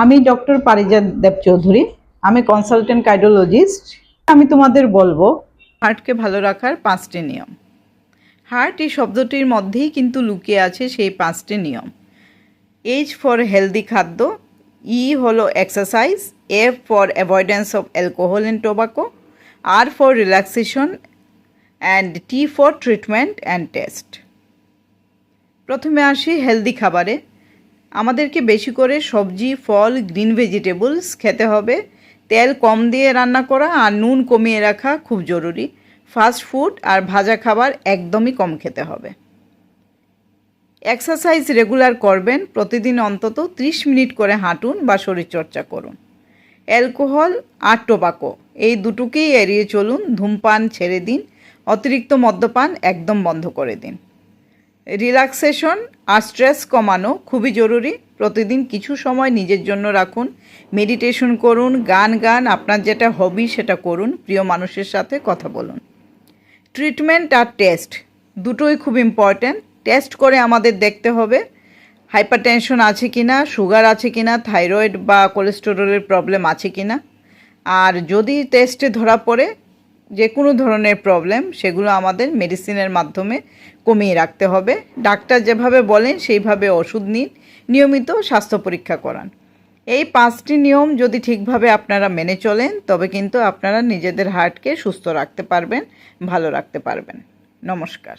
আমি ডক্টর পারিজাত দেব চৌধুরী। আমি consultant cardiologist. আমি তোমাদের বলবো হার্টকে ভালো রাখার 5টি নিয়ম। হার্ট এই শব্দটির মধ্যেই কিন্তু লুকিয়ে আছে সেই 5টি নিয়ম। এইচ ফর হেলদি খাদ্য, ই হলো exercise, F for avoidance of alcohol and tobacco, R for relaxation and T for treatment and test. প্রথমে আসি হেলদি খাবারে। আমাদেরকে বেশি করে সবজি, ফল, গ্রিন ভেজিটেবলস খেতে হবে। তেল কম দিয়ে রান্না করা আর নুন কমিয়ে রাখা খুব জরুরি। ফাস্ট ফুড আর ভাজা খাবার একদমই কম খেতে হবে। এক্সারসাইজ রেগুলার করবেন। প্রতিদিন অন্তত 30 মিনিট করে হাঁটুন বা শরীরচর্চা করুন। অ্যালকোহল আর টোবাকো এই দুটোকেই এড়িয়ে চলুন। ধূমপান ছেড়ে দিন। অতিরিক্ত মদ্যপান একদম বন্ধ করে দিন। রিল্যাক্সেশন আর স্ট্রেস কমানো খুবই জরুরি। প্রতিদিন কিছু সময় নিজের জন্য রাখুন। মেডিটেশন করুন, গান গান, আপনার যেটা হবি সেটা করুন। প্রিয় মানুষের সাথে কথা বলুন। ট্রিটমেন্ট আর টেস্ট দুটোই খুব ইম্পর্ট্যান্ট। টেস্ট করে আমাদের দেখতে হবে হাইপারটেনশন আছে কিনা, সুগার আছে কিনা, থাইরয়েড বা কোলেস্টেরলের প্রবলেম আছে কিনা। আর যদি টেস্টে ধরা পড়ে যে কোনো ধরনের প্রবলেম, সেগুলো আমাদের মেডিসিনের মাধ্যমে কমিয়ে রাখতে হবে। ডাক্তার যেভাবে বলেন সেইভাবে ওষুধ নিন, নিয়মিত স্বাস্থ্য পরীক্ষা করান। এই 5টি নিয়ম যদি ঠিকভাবে আপনারা মেনে চলেন তবে কিন্তু আপনারা নিজেদের হার্টকে সুস্থ রাখতে পারবেন, ভালো রাখতে পারবেন। নমস্কার।